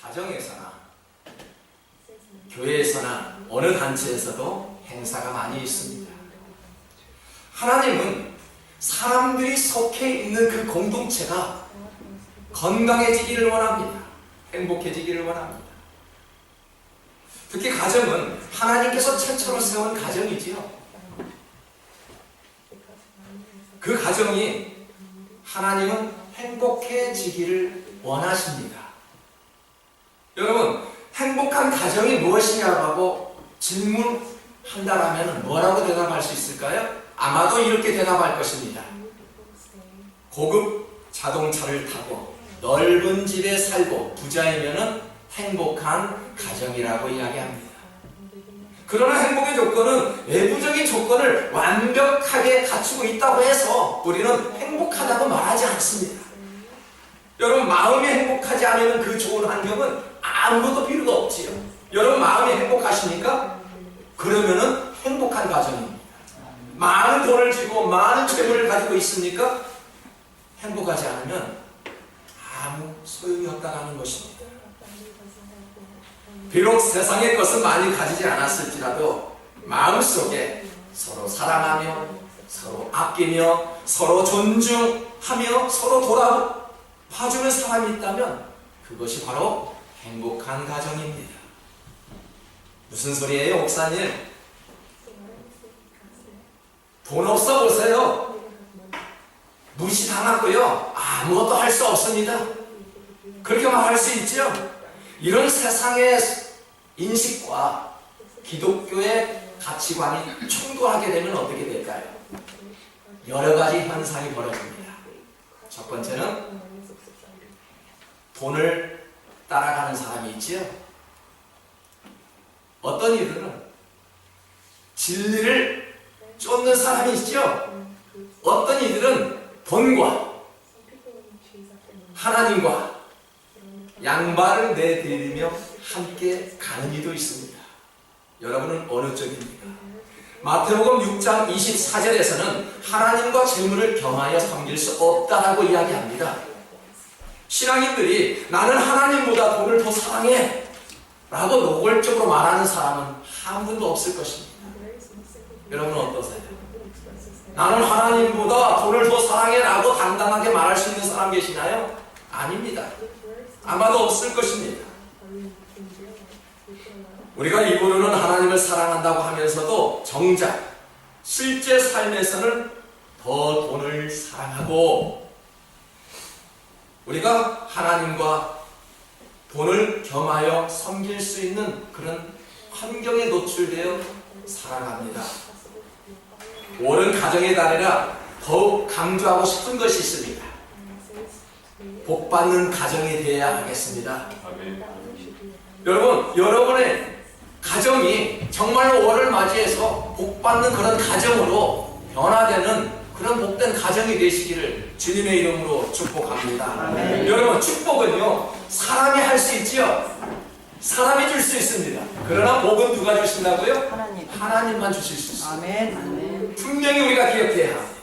가정에서나 교회에서나 어느 단체에서도 행사가 많이 있습니다. 하나님은 사람들이 속해 있는 그 공동체가 건강해지기를 원합니다. 행복해지기를 원합니다. 특히 가정은 하나님께서 최초로 세운 가정이지요. 그 가정이 하나님은 행복해지기를 원하십니다. 여러분, 행복한 가정이 무엇이냐고 질문한다라면 뭐라고 대답할 수 있을까요? 아마도 이렇게 대답할 것입니다. 고급 자동차를 타고 넓은 집에 살고 부자이면은 행복한 가정이라고 이야기합니다. 그러나 행복의 조건은 외부적인 조건을 완벽하게 갖추고 있다고 해서 우리는 행복하다고 말하지 않습니다. 여러분, 마음이 행복하지 않으면 그 좋은 환경은 아무것도 필요가 없지요. 여러분, 마음이 행복하십니까? 그러면은 행복한 가정입니다. 많은 돈을 쥐고 많은 재물을 가지고 있습니까? 행복하지 않으면 아무 소용이 없다고 하는 것입니다. 비록 세상의 것은 많이 가지지 않았을지라도 마음속에 서로 사랑하며 서로 아끼며 서로 존중하며 서로 돌아봐주는 사람이 있다면 그것이 바로 행복한 가정입니다. 무슨 소리예요, 목사님? 돈 없어 보세요. 무시당하고요, 아무것도 할 수 없습니다. 그렇게 말할 수 있죠. 이런 세상의 인식과 기독교의 가치관이 충돌하게 되면 어떻게 될까요? 여러 가지 현상이 벌어집니다. 첫 번째는 돈을 따라가는 사람이 있지요. 어떤 이들은 진리를 쫓는 사람이 있죠. 어떤 이들은 돈과 하나님과 양발을 내디디며 함께 가는 이도 있습니다. 여러분은 어느 쪽입니까? 마태복음 6장 24절에서는 하나님과 재물을 겸하여 섬길 수 없다라고 이야기합니다. 신앙인들이 나는 하나님보다 돈을 더 사랑해 라고 노골적으로 말하는 사람은 한 분도 없을 것입니다. 여러분은 어떠세요? 나는 하나님보다 돈을 더 사랑해 라고 당당하게 말할 수 있는 사람 계시나요? 아닙니다. 아마도 없을 것입니다. 우리가 입으로는 하나님을 사랑한다고 하면서도 정작 실제 삶에서는 더 돈을 사랑하고 우리가 하나님과 돈을 겸하여 섬길 수 있는 그런 환경에 노출되어 살아갑니다. 옳은 가정의 달이라 더욱 강조하고 싶은 것이 있습니다. 복받는 가정이 되어야 하겠습니다. 여러분, 여러분의 가정이 정말로 월을 맞이해서 복받는 그런 가정으로 변화되는 그런 복된 가정이 되시기를 주님의 이름으로 축복합니다. 여러분, 축복은요 사람이 할 수 있지요. 사람이 줄 수 있습니다. 그러나 복은 누가 주신다고요? 하나님만 주실 수 있습니다. 분명히 우리가 기억해야 합니다.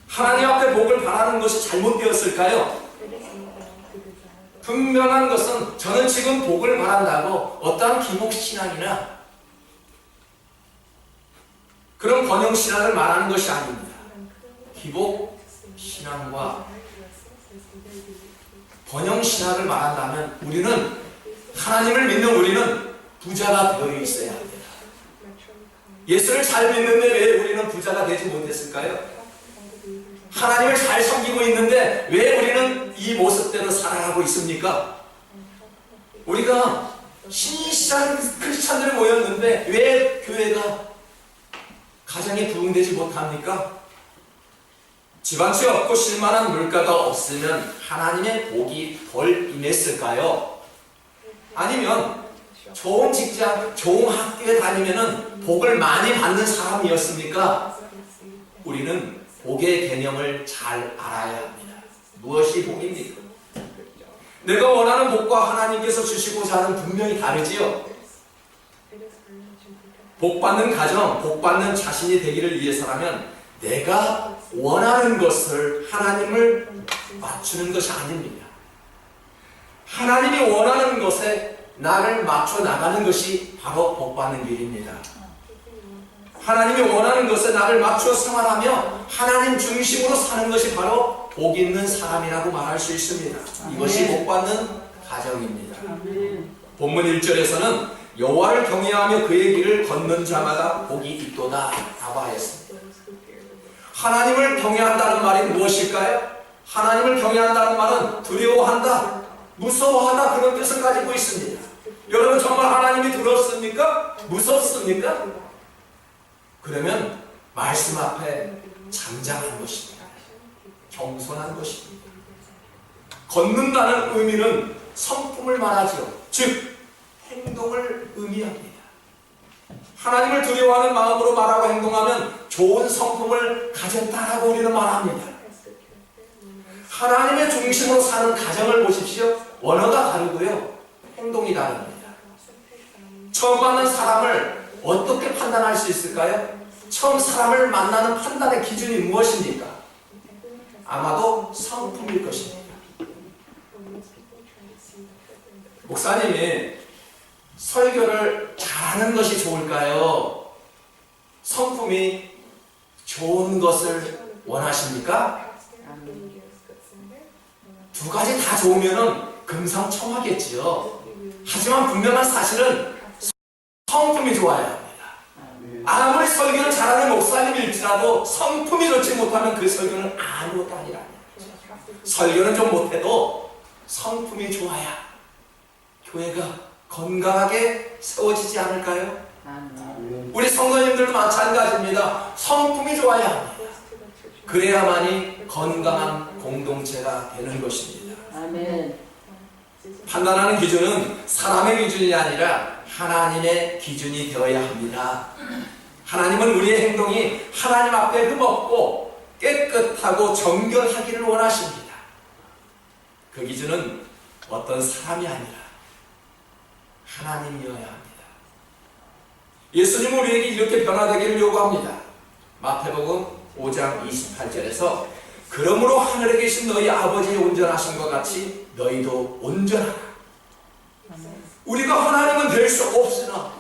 하나님 앞에 복을 바라는 것이 잘못되었을까요? 분명한 것은 저는 지금 복을 바란다고 어떠한 기복신앙이나 그런 번영신앙을 말하는 것이 아닙니다. 기복신앙과 번영신앙을 말한다면 우리는 하나님을 믿는 우리는 부자가 되어 있어야 합니다. 예수를 잘 믿는데 왜 우리는 부자가 되지 못했을까요? 하나님을 잘 섬기고 있는데 왜 우리는 이 모습대로 살아가고 있습니까? 우리가 신실한 크리스찬들이 모였는데 왜 교회가 가정이 부흥되지 못합니까? 집안채 없고 쉴만한 물가가 없으면 하나님의 복이 덜 임했을까요? 아니면 좋은 직장, 좋은 학교에 다니면 복을 많이 받는 사람이었습니까? 우리는 복의 개념을 잘 알아야 합니다. 무엇이 복입니까? 내가 원하는 복과 하나님께서 주시고자 하는 분명히 다르지요. 복받는 가정, 복받는 자신이 되기를 위해서라면 내가 원하는 것을 하나님을 맞추는 것이 아닙니다. 하나님이 하나님이 원하는 것에 나를 맞춰 나가는 것이 바로 복받는 길입니다. 하나님이 원하는 것에 나를 맞춰 생활하며 하나님 중심으로 사는 것이 바로 복 있는 사람이라고 말할 수 있습니다. 이것이 복받는 가정입니다. 본문 1절에서는 여호와를 경외하며 그의 길을 걷는 자마다 복이 있도다 라고 하였습니다. 하나님을 경외한다는 말이 무엇일까요? 하나님을 경외한다는 말은 두려워한다, 무서워하다, 그런 뜻을 가지고 있습니다. 여러분 정말 하나님이 두렵습니까? 무섭습니까? 그러면 말씀 앞에 잠잠한 것입니다. 겸손한 것입니다. 걷는다는 의미는 성품을 말하죠. 즉 행동을 의미합니다. 하나님을 두려워하는 마음으로 말하고 행동하면 좋은 성품을 가졌다라고 우리는 말합니다. 하나님의 중심으로 사는 가정을 보십시오. 언어가 다르고요, 행동이 다릅니다. 처음 만난 사람을 어떻게 판단할 수 있을까요? 처음 사람을 만나는 판단의 기준이 무엇입니까? 아마도 성품일 것입니다. 목사님이 설교를 잘하는 것이 좋을까요? 성품이 좋은 것을 원하십니까? 두 가지 다 좋으면 금상첨화겠지요. 하지만 분명한 사실은 성품이 좋아야 합니다. 아무리 설교를 잘하는 목사님일지라도 성품이 좋지 못하면 그 설교는 아무것도 아니랍니다. 설교는 좀 못해도 성품이 좋아야 교회가 건강하게 세워지지 않을까요? 우리 성도님들도 마찬가지입니다. 성품이 좋아야 합니다. 그래야만이 건강한 공동체가 되는 것입니다. 아멘. 판단하는 기준은 사람의 기준이 아니라 하나님의 기준이 되어야 합니다. 하나님은 우리의 행동이 하나님 앞에 흠없고 깨끗하고 정결하기를 원하십니다. 그 기준은 어떤 사람이 아니라 하나님이어야 합니다. 예수님은 우리에게 이렇게 변화되기를 요구합니다. 마태복음 5장 28절에서 그러므로 하늘에 계신 너희 아버지의 온전하신 것 같이 너희도 온전하라. 우리가 하나님은 될 수 없으나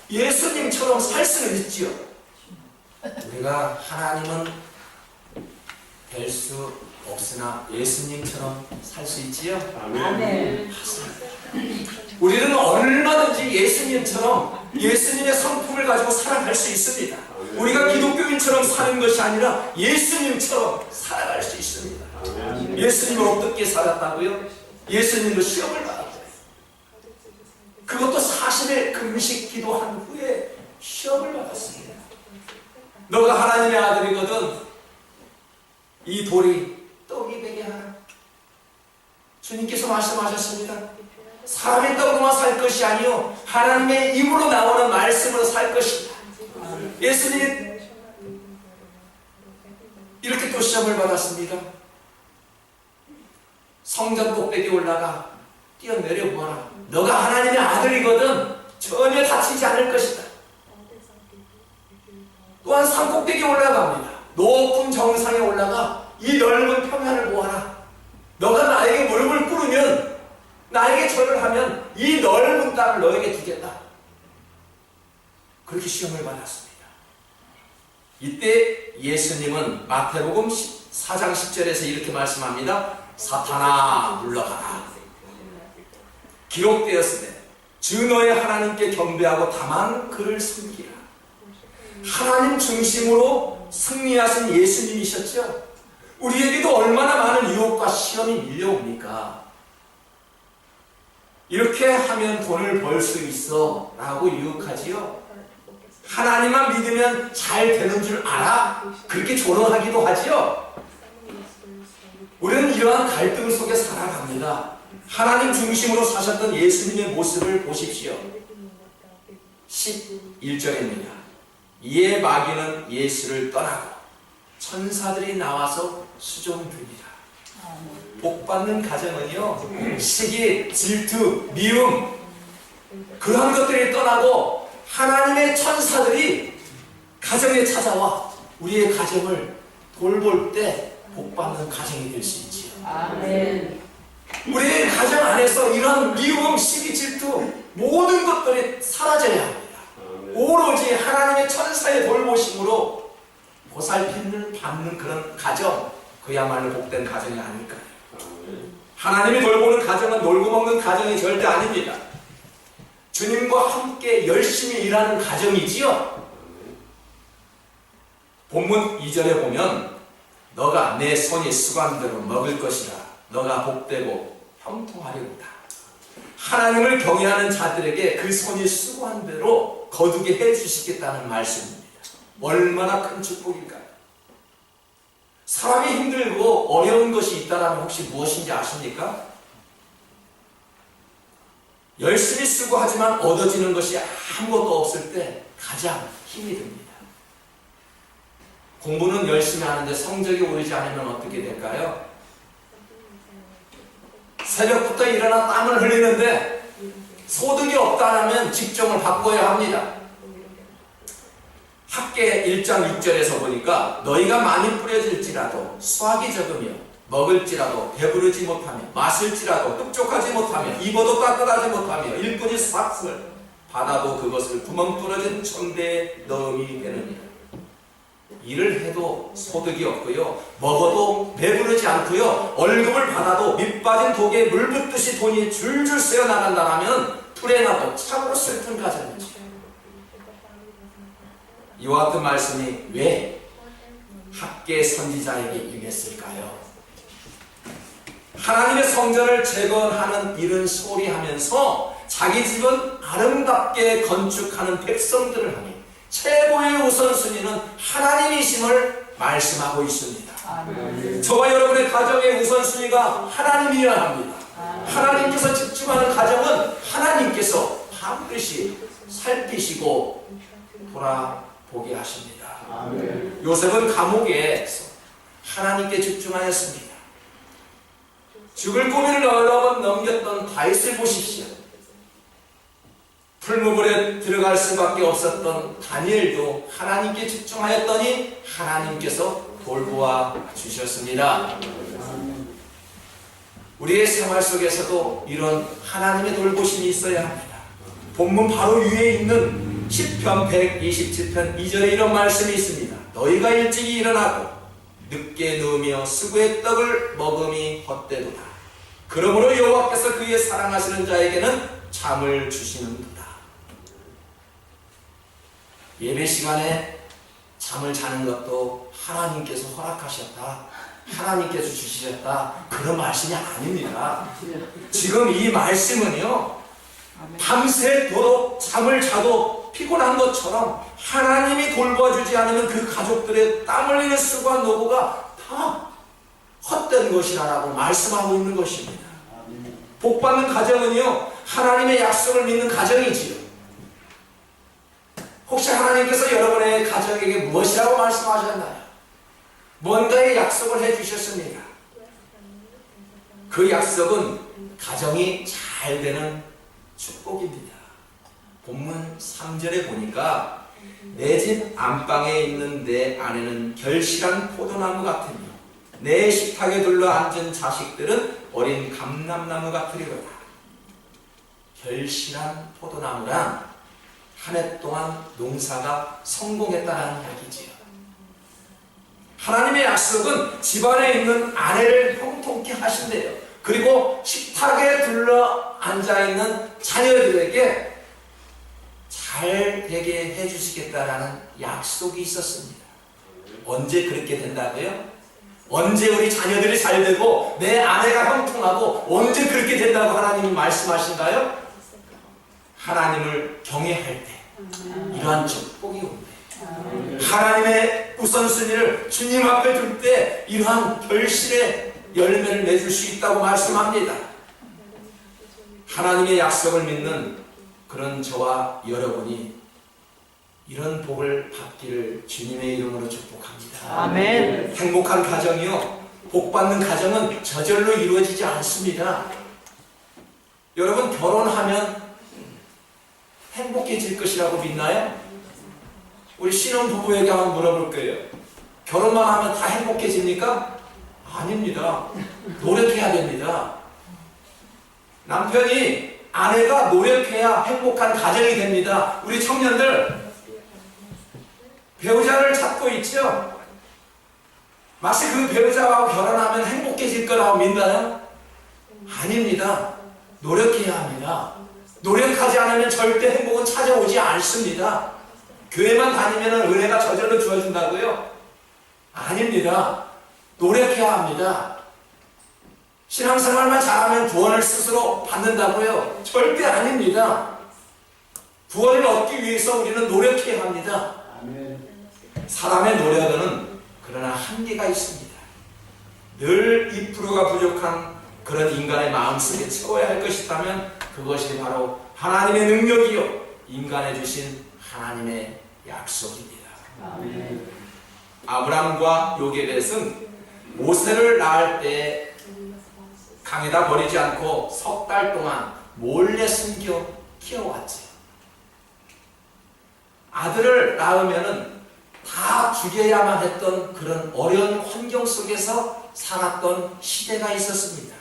예수님처럼 살 수는 있지요. 우리가 하나님은 될 수 없으나 예수님처럼 살 수 있지요. 아멘. 우리는 얼마든지 예수님처럼 예수님의 성품을 가지고 살아갈 수 있습니다. 우리가 기독교인처럼 사는 것이 아니라 예수님처럼 살아갈 수 있습니다. 예수님은 어떻게 살았다고요? 예수님도 시험을 받았어요. 그것도 40일 금식 기도한 후에 시험을 받았습니다. 너가 하나님의 아들이거든 이 돌이 떡이 되게 하라. 주님께서 말씀하셨습니다. 사람의 떡으로만 살 것이 아니요 하나님의 입으로 나오는 말씀으로 살 것이다. 예수님이 이렇게 또 시험을 받았습니다. 성전 꼭대기에 올라가 뛰어내려 보아라. 너가 하나님의 아들이거든 전혀 다치지 않을 것이다. 또한 산 꼭대기에 올라갑니다. 높은 정상에 올라가 이 넓은 평야를 보아라. 너가 나에게 무릎을 꿇으면 나에게 절을 하면 이 넓은 땅을 너에게 주겠다. 그렇게 시험을 받았습니다. 이때 예수님은 마태복음 4장 10절에서 이렇게 말씀합니다. 사탄아 물러가라. 기록되었으되 주 너의 하나님께 경배하고 다만 그를 섬기라. 하나님 중심으로 승리하신 예수님이셨죠. 우리에게도 얼마나 많은 유혹과 시험이 밀려옵니까? 이렇게 하면 돈을 벌 수 있어 라고 유혹하지요. 하나님만 믿으면 잘 되는 줄 알아? 그렇게 조롱하기도 하지요. 우리는 이러한 갈등 속에 살아갑니다. 하나님 중심으로 사셨던 예수님의 모습을 보십시오. 11절입니다. 이에 마귀는 예수를 떠나고 천사들이 나와서 수종드니라. 복받는 가정은요, 시기, 질투, 미움 그런 것들이 떠나고 하나님의 천사들이 가정에 찾아와 우리의 가정을 돌볼 때 복받는 가정이 될 수 있지요. 아멘. 우리 가정 안에서 이런 미움, 시기, 질투 모든 것들이 사라져야 합니다. 오로지 하나님의 천사의 돌보심으로 보살핌을 받는 그런 가정, 그야말로 복된 가정이 아닐까요? 하나님이 돌보는 가정은 놀고 먹는 가정이 절대 아닙니다. 주님과 함께 열심히 일하는 가정이지요. 본문 2절에 보면 너가 내 손이 수건대로 먹을 것이라 너가 복되고 형통하리로다. 하나님을 경외하는 자들에게 그 손이 수고한 대로 거두게 해주시겠다는 말씀입니다. 얼마나 큰 축복일까요? 사람이 힘들고 어려운 것이 있다면 혹시 무엇인지 아십니까? 열심히 수고하지만 얻어지는 것이 아무것도 없을 때 가장 힘이 듭니다. 공부는 열심히 하는데 성적이 오르지 않으면 어떻게 될까요? 새벽부터 일어나 땀을 흘리는데 소득이 없다면 직종을 바꿔야 합니다. 학계 1장 6절에서 보니까 너희가 많이 뿌려질지라도 수확이 적으며 먹을지라도 배부르지 못하며 마실지라도 흡족하지 못하며 입어도 따뜻하지 못하며 일꾼이 삭슬 받아도 그것을 구멍 뚫어진 천대에 넣음이 되느니라. 일을 해도 소득이 없고요, 먹어도 배부르지 않고요, 월급을 받아도 밑 빠진 독에 물 붓듯이 돈이 줄줄 새어 나간다면 불행하고 참으로 슬픈 가정이죠. 이와 같은 말씀이 왜 학계 선지자에게 임했을까요? 하나님의 성전을 재건하는 일은 소홀히 하면서 자기 집은 아름답게 건축하는 백성들을 향해 최고의 우선순위는 하나님이심을 말씀하고 있습니다. 아멘. 저와 여러분의 가정의 우선순위가 하나님이어야 합니다. 하나님께서 집중하는 가정은 하나님께서 반드시 살피시고 돌아보게 하십니다. 아멘. 요셉은 감옥에서 하나님께 집중하였습니다. 죽을 고비를 여러 번 넘겼던 다윗을 보십시오. 풀무불에 들어갈 수밖에 없었던 다니엘도 하나님께 집중하였더니 하나님께서 돌보아 주셨습니다. 우리의 생활 속에서도 이런 하나님의 돌보심이 있어야 합니다. 본문 바로 위에 있는 시편 127편 2절에 이런 말씀이 있습니다. 너희가 일찍이 일어나고 늦게 누우며 수고의 떡을 먹음이 헛되도다. 그러므로 여호와께서 그의 사랑하시는 자에게는 잠을 주시는도다. 예배 시간에 잠을 자는 것도 하나님께서 허락하셨다, 하나님께서 주시셨다, 그런 말씀이 아닙니다. 지금 이 말씀은요, 밤새도록 잠을 자도 피곤한 것처럼 하나님이 돌봐주지 않으면 그 가족들의 땀 흘리는 수고와 노고가 다 헛된 것이라고 말씀하고 있는 것입니다. 복받는 가정은요, 하나님의 약속을 믿는 가정이지요. 혹시 하나님께서 여러분의 가정에게 무엇이라고 말씀하셨나요? 뭔가의 약속을 해주셨습니다. 그 약속은 가정이 잘 되는 축복입니다. 본문 3절에 보니까 내 집 안방에 있는 내 아내는 결실한 포도나무 같으며 내 식탁에 둘러 앉은 자식들은 어린 감람나무 같으리로다. 결실한 포도나무란 한 해 동안 농사가 성공했다는 이야기지요. 하나님의 약속은 집안에 있는 아내를 형통케 하신대요. 그리고 식탁에 둘러 앉아있는 자녀들에게 잘 되게 해주시겠다라는 약속이 있었습니다. 언제 그렇게 된다고요? 언제 우리 자녀들이 잘 되고 내 아내가 형통하고 언제 그렇게 된다고 하나님이 말씀하신가요? 하나님을 경외할 때 이러한 축복이 온대. 하나님의 우선순위를 주님 앞에 둘 때 이러한 결실의 열매를 맺을 수 있다고 말씀합니다. 하나님의 약속을 믿는 그런 저와 여러분이 이런 복을 받기를 주님의 이름으로 축복합니다. 아멘. 행복한 가정이요, 복받는 가정은 저절로 이루어지지 않습니다. 여러분, 결혼하면 행복해질 것이라고 믿나요? 우리 신혼부부에게 한번 물어볼 거예요. 결혼만 하면 다 행복해집니까? 아닙니다. 노력해야 됩니다. 남편이 아내가 노력해야 행복한 가정이 됩니다. 우리 청년들 배우자를 찾고 있죠? 마치 그 배우자와 결혼하면 행복해질 거라고 믿나요? 아닙니다. 노력해야 합니다. 노력하지 않으면 절대 행복은 찾아오지 않습니다. 교회만 다니면 은혜가 저절로 주어진다고요? 아닙니다. 노력해야 합니다. 신앙생활만 잘하면 구원을 스스로 받는다고요? 절대 아닙니다. 구원을 얻기 위해서 우리는 노력해야 합니다. 사람의 노력은 그러나 한계가 있습니다. 늘 2%가 부족한 그런 인간의 마음속에 채워야 할 것이 있다면 그것이 바로 하나님의 능력이요 인간에 주신 하나님의 약속입니다. 아브람과 요게벳은 모세를 낳을 때 강에다 버리지 않고 석 달 동안 몰래 숨겨 키워왔지. 아들을 낳으면은 다 죽여야만 했던 그런 어려운 환경 속에서 살았던 시대가 있었습니다.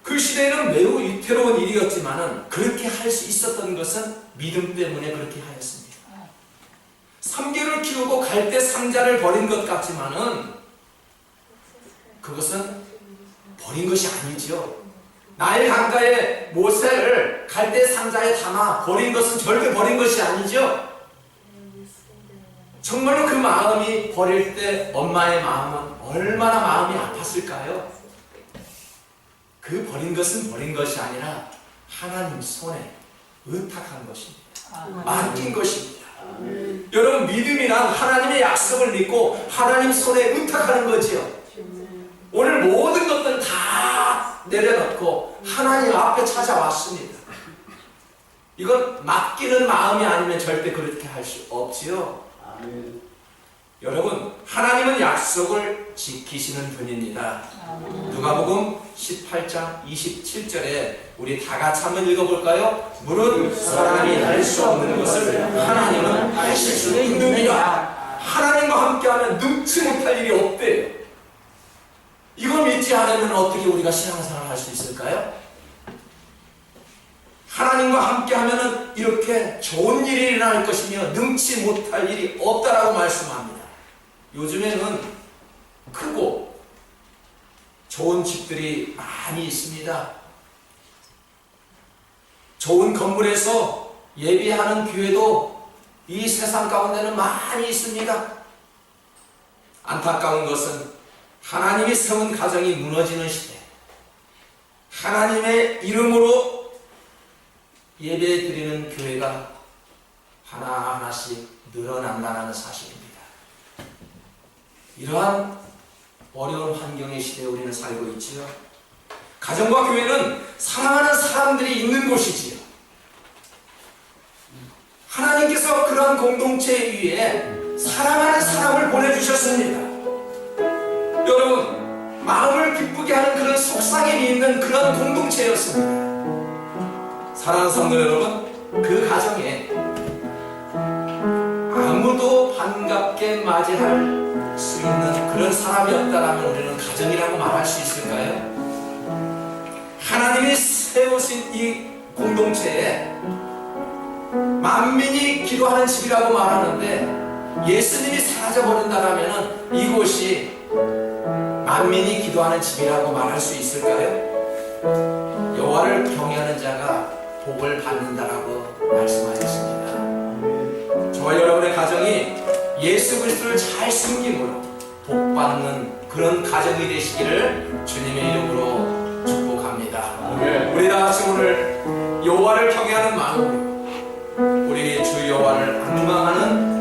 그 시대에는 매우 위태로운 일이었지만은 그렇게 할 수 있었던 것은 믿음 때문에 그렇게 하였습니다. 3개를 키우고 갈대 상자를 버린 것 같지만은 그것은 버린 것이 아니죠. 나일 강가에 모세를 갈대 상자에 담아 버린 것은 절대 버린 것이 아니죠. 정말로 그 마음이 버릴 때 엄마의 마음은 얼마나 마음이 아팠을까요? 그 버린 것은 버린 것이 아니라 하나님 손에 의탁한 것입니다. 맡긴 것입니다. 여러분, 믿음이란 하나님의 약속을 믿고 하나님 손에 의탁하는 거지요. 오늘 모든 것들을 다 내려놓고 하나님 앞에 찾아왔습니다. 이건 맡기는 마음이 아니면 절대 그렇게 할 수 없지요. 여러분, 하나님은 약속을 지키시는 분입니다. 누가복음 18장 27절에 우리 다 같이 한번 읽어볼까요? 무릇 사람이 할 수 없는 것을 하나님은 하실 수 있느니라. 하나님과 함께하면 능치 못할 일이 없대요. 이걸 믿지 않으면 어떻게 우리가 신앙생활을 할 수 있을까요? 하나님과 함께하면 이렇게 좋은 일이 일어날 것이며 능치 못할 일이 없다라고 말씀합니다. 요즘에는 크고 좋은 집들이 많이 있습니다. 좋은 건물에서 예배하는 교회도 이 세상 가운데는 많이 있습니다. 안타까운 것은 하나님이 세운 가정이 무너지는 시대, 하나님의 이름으로 예배 드리는 교회가 하나하나씩 늘어난다는 사실입니다. 이러한 어려운 환경의 시대에 우리는 살고 있지요. 가정과 교회는 사랑하는 사람들이 있는 곳이지요. 하나님께서 그러한 공동체 위에 사랑하는 사람을 보내주셨습니다. 여러분, 마음을 기쁘게 하는 그런 속삭임이 있는 그런 공동체였습니다. 사랑하는 성도 여러분, 그 가정에 아무도 반갑게 맞이할 수 있는 그런 사람이었다라면 우리는 가정이라고 말할 수 있을까요? 하나님이 세우신 이 공동체에 만민이 기도하는 집이라고 말하는데 예수님이 사라져버린다라면 이곳이 만민이 기도하는 집이라고 말할 수 있을까요? 여호와를 경외하는 자가 복을 받는다라고 말씀하셨습니다. 저와 여러분의 가정이 예수 그리스도를 잘 숨김으로 복받는 그런 가정이 되시기를 주님의 이름으로 축복합니다. 우리 다 같이 오늘 여호와를 경외하는 마음으로 우리 주 여호와를 앙망하는